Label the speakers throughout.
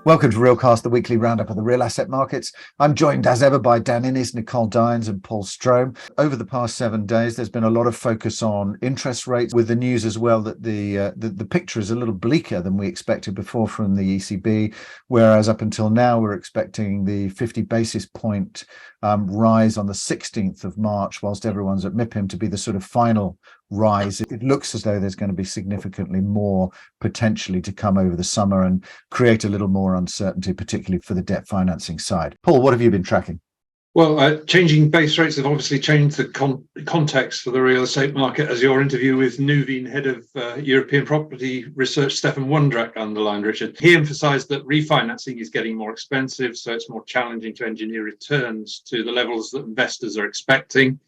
Speaker 1: Welcome to Realcast, the weekly roundup of the real asset markets. I'm joined as ever by Dan Innes, Nicole Dines and Paul Strome. Over the past 7 days, there's been a lot of focus on interest rates, with the news as well that the picture is a little bleaker than we expected before from the ECB, whereas up until now we're expecting the 50 basis point rise on the 16th of March, whilst everyone's at MIPIM, to be the sort of final rise. It looks as though there's going to be significantly more potentially to come over the summer and create a little more uncertainty, particularly for the debt financing side. Paul, what have you been tracking?
Speaker 2: Well, changing base rates have obviously changed the context for the real estate market, as your interview with Nuveen, head of European property research, Stefan Wundrak, underlined, Richard. He emphasised that refinancing is getting more expensive, so it's more challenging to engineer returns to the levels that investors are expecting.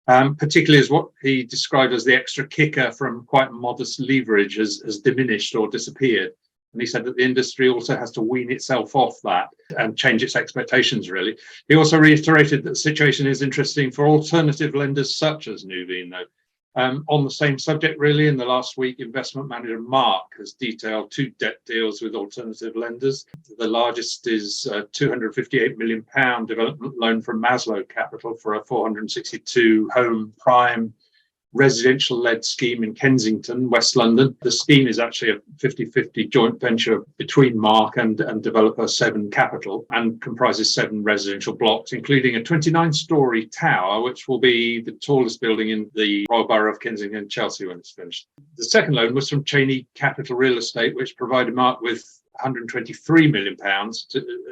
Speaker 2: Particularly as what he described as the extra kicker from quite modest leverage has diminished or disappeared. And he said that the industry also has to wean itself off that and change its expectations, really. He also reiterated that the situation is interesting for alternative lenders such as Nuveen, though. On the same subject, really, in the last week, investment manager Mark has detailed 2 debt deals with alternative lenders. The largest is a £258 million development loan from Maslow Capital for a 462-home prime residential-led scheme in Kensington, West London. The scheme is actually a 50-50 joint venture between Mark and developer Seven Capital, and comprises 7 residential blocks, including a 29-storey tower, which will be the tallest building in the Royal Borough of Kensington and Chelsea when it's finished. The second loan was from Cheney Capital Real Estate, which provided Mark with £123 million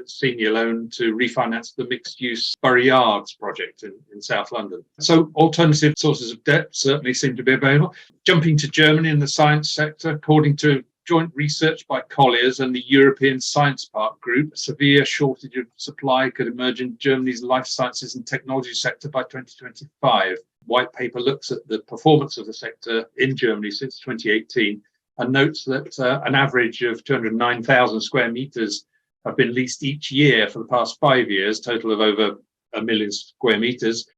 Speaker 2: senior loan to refinance the mixed-use Borough Yards project in South London. So alternative sources of debt certainly seem to be available. Jumping to Germany in the science sector, according to joint research by Colliers and the European Science Park Group, a severe shortage of supply could emerge in Germany's life sciences and technology sector by 2025. White paper looks at the performance of the sector in Germany since 2018 and notes that an average of 209,000 square metres have been leased each year for the past 5 years, total of over 1 million square metres.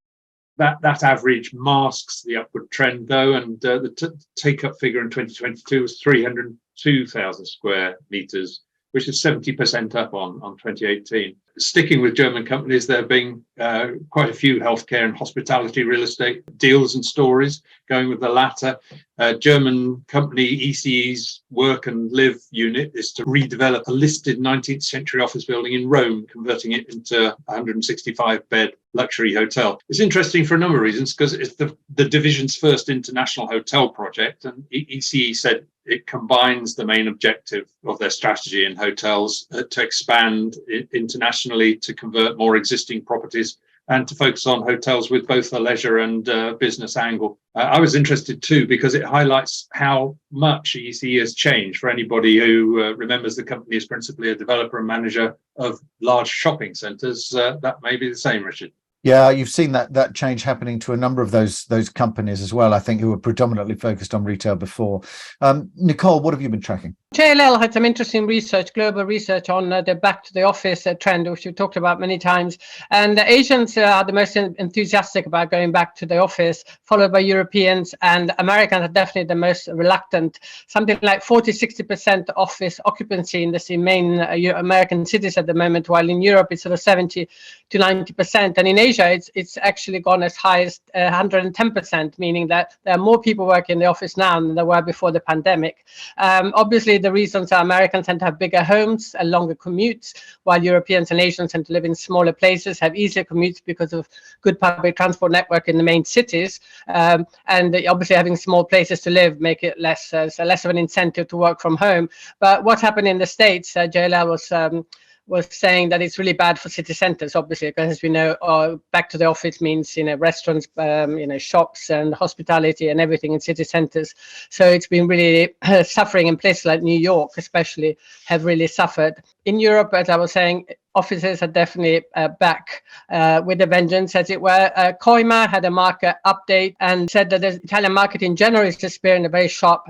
Speaker 2: That average masks the upward trend, though, and the take-up figure in 2022 was 302,000 square metres, which is 70% up on 2018. Sticking with German companies, there have been quite a few healthcare and hospitality real estate deals and stories. Going with the latter, German company ECE's Work and Live unit is to redevelop a listed 19th century office building in Rome, converting it into a 165-bed luxury hotel. It's interesting for a number of reasons, because it's the division's first international hotel project, and ECE said it combines the main objective of their strategy in hotels to expand internationally, to convert more existing properties, and to focus on hotels with both a leisure and business angle. I was interested too, because it highlights how much ECE has changed. For anybody who remembers the company as principally a developer and manager of large shopping centres, that may be the same, Richard.
Speaker 1: Yeah, you've seen that change happening to a number of those companies as well, I think, who were predominantly focused on retail before. Nicole, what have you been tracking?
Speaker 3: JLL had some interesting research, global research on the back to the office trend, which we've talked about many times. And the Asians are the most enthusiastic about going back to the office, followed by Europeans, and Americans are definitely the most reluctant. Something like 40-60% office occupancy in the main American cities at the moment, while in Europe it's sort of 70 to 90%. And in Asia, it's actually gone as high as 110%, meaning that there are more people working in the office now than there were before the pandemic. Obviously, the reasons are Americans tend to have bigger homes and longer commutes, while Europeans and Asians tend to live in smaller places, have easier commutes because of good public transport network in the main cities. And obviously having small places to live make it less of an incentive to work from home. But what happened in the States, JLL was saying that it's really bad for city centres, obviously, because as we know, back to the office means, restaurants, shops and hospitality and everything in city centres. So it's been really suffering, in places like New York especially have really suffered. In Europe, as I was saying, offices are definitely back with a vengeance, as it were. Coima had a market update and said that the Italian market in general is experiencing a very sharp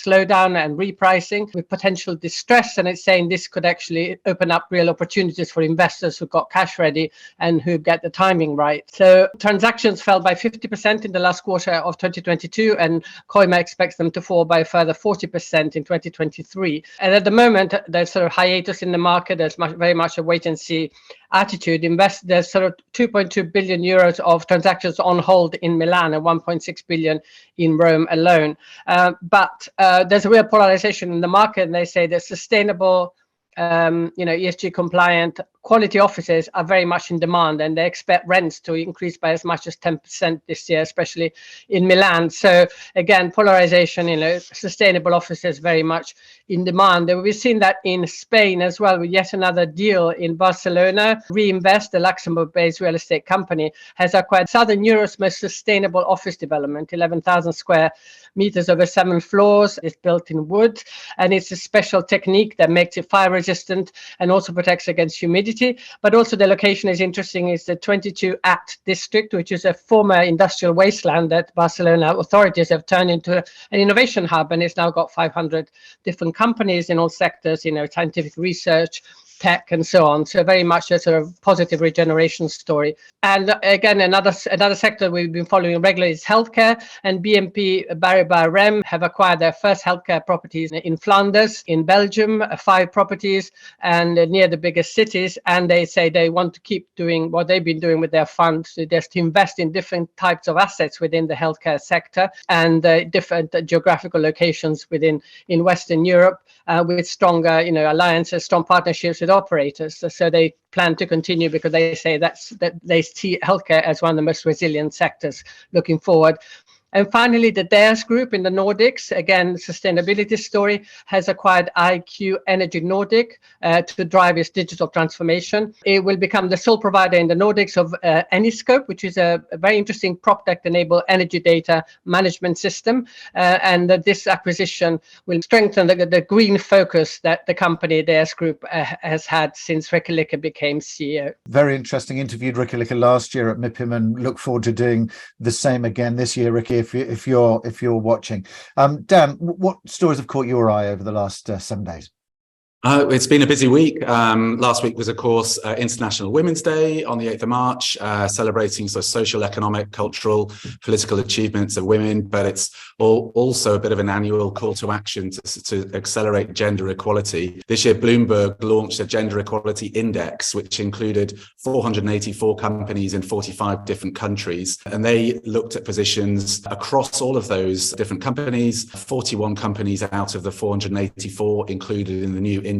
Speaker 3: slowdown and repricing with potential distress. And it's saying this could actually open up real opportunities for investors who got cash ready and who get the timing right. So transactions fell by 50% in the last quarter of 2022, and Coima expects them to fall by a further 40% in 2023. And at the moment, there's sort of hiatus in the market. There's very much a wait and see attitude. There's sort of 2.2 billion euros of transactions on hold in Milan and 1.6 billion in Rome alone. But there's a real polarization in the market, and they say that sustainable, ESG compliant quality offices are very much in demand, and they expect rents to increase by as much as 10% this year, especially in Milan. So again, polarization, sustainable offices very much in demand. And we've seen that in Spain as well, with yet another deal in Barcelona. Reinvest, the Luxembourg-based real estate company, has acquired Southern Europe's most sustainable office development, 11,000 square meters over 7 floors. It's built in wood, and it's a special technique that makes it fire resistant and also protects against humidity. But also the location is interesting. It's the 22 At district, which is a former industrial wasteland that Barcelona authorities have turned into an innovation hub, and it's now got 500 different companies in all sectors, scientific research, tech, and so on. So very much a sort of positive regeneration story. And again, another sector we've been following regularly is healthcare, and BNP Paribas Rem have acquired their first healthcare properties in Flanders, in Belgium, 5 properties, and near the biggest cities. And they say they want to keep doing what they've been doing with their funds, just to invest in different types of assets within the healthcare sector and different geographical locations in Western Europe, with stronger, alliances, strong partnerships with operators. So they plan to continue because they say that they see healthcare as one of the most resilient sectors looking forward. And finally, the DEAS Group in the Nordics, again, sustainability story, has acquired IQ Energy Nordic to drive its digital transformation. It will become the sole provider in the Nordics of Anyscope, which is a very interesting PropTech-enabled energy data management system. And this acquisition will strengthen the green focus that the company DEAS Group has had since Ricky Licker became CEO.
Speaker 1: Very interesting. Interviewed Ricky Licker last year at MIPIM and look forward to doing the same again this year, Ricky, if you're watching. Dan, what stories have caught your eye over the last 7 days?
Speaker 4: It's been a busy week. Last week was, of course, International Women's Day on the 8th of March, celebrating social, economic, cultural, political achievements of women. But it's also a bit of an annual call to action to accelerate gender equality. This year, Bloomberg launched a gender equality index, which included 484 companies in 45 different countries. And they looked at positions across all of those different companies. 41 companies out of the 484 included in the new index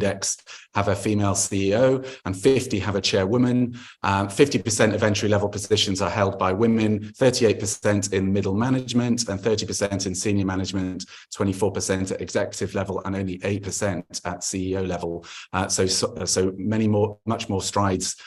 Speaker 4: have a female CEO, and 50 have a chairwoman. 50% of entry-level positions are held by women, 38% in middle management, and 30% in senior management, 24% at executive level, and only 8% at CEO level. So much more strides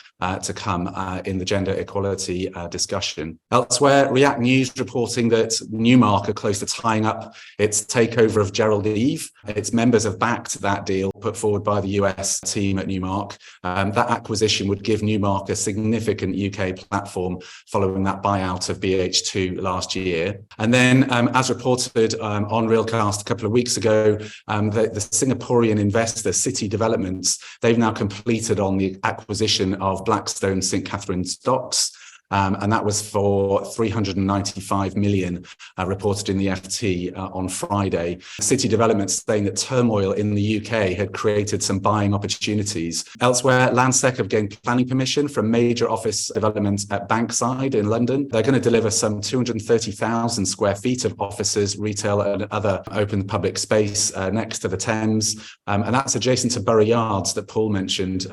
Speaker 4: to come in the gender equality discussion. Elsewhere, React News reporting that Newmark are close to tying up its takeover of Gerald Eve. Its members have backed that deal put forward by the US team at Newmark. That acquisition would give Newmark a significant UK platform following that buyout of BH2 last year. And then, as reported on Realcast a couple of weeks ago, the Singaporean investor City Developments, they've now completed on the acquisition of Blackstone St. Catherine's Docks. And that was for 395 million, reported in the FT on Friday. City Developments saying that turmoil in the UK had created some buying opportunities. Elsewhere, Landsec have gained planning permission for a major office development at Bankside in London. They're going to deliver some 230,000 square feet of offices, retail, and other open public space next to the Thames. And that's adjacent to Borough Yards that Paul mentioned,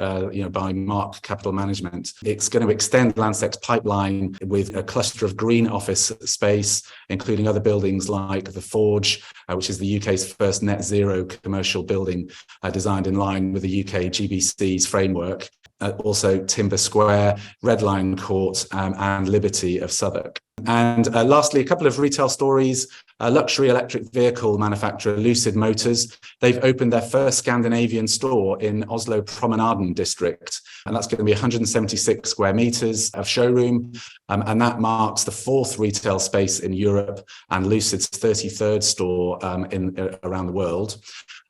Speaker 4: by Mark Capital Management. It's going to extend Landsec's pipeline with a cluster of green office space, including other buildings like the Forge, which is the UK's first net zero commercial building designed in line with the UK GBC's framework. also Timber Square, Red Lion Court, and Liberty of Southwark. And lastly, a couple of retail stories. Luxury electric vehicle manufacturer Lucid Motors, they've opened their first Scandinavian store in Oslo Promenaden district, and that's going to be 176 square meters of showroom, and that marks the 4th retail space in Europe and Lucid's 33rd store around the world.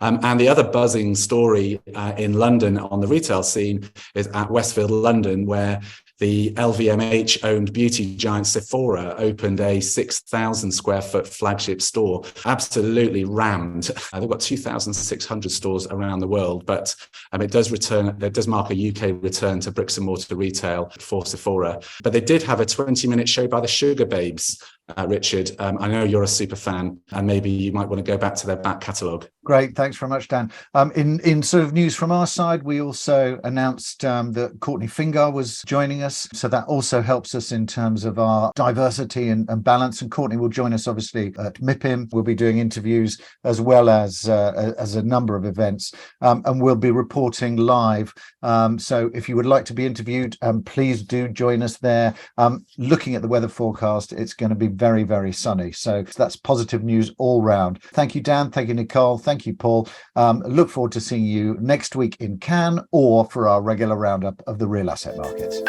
Speaker 4: And the other buzzing story in London on the retail scene is at Westfield London, where the LVMH-owned beauty giant Sephora opened a 6,000 square foot flagship store, absolutely rammed. They've got 2,600 stores around the world, but it does mark a UK return to bricks and mortar retail for Sephora. But they did have a 20-minute show by the Sugar Babes. Richard, I know you're a super fan, and maybe you might want to go back to their back catalogue.
Speaker 1: Great, thanks very much, Dan. In sort of news from our side, we also announced that Courtney Fingar was joining us, so that also helps us in terms of our diversity and balance. And Courtney will join us obviously at MIPIM. We'll be doing interviews as well as a number of events, and we'll be reporting live. So if you would like to be interviewed, please do join us there. Looking at the weather forecast, it's going to be very, very sunny. So that's positive news all round. Thank you, Dan. Thank you, Nicole. Thank you, Paul. Look forward to seeing you next week in Cannes or for our regular roundup of the real asset markets.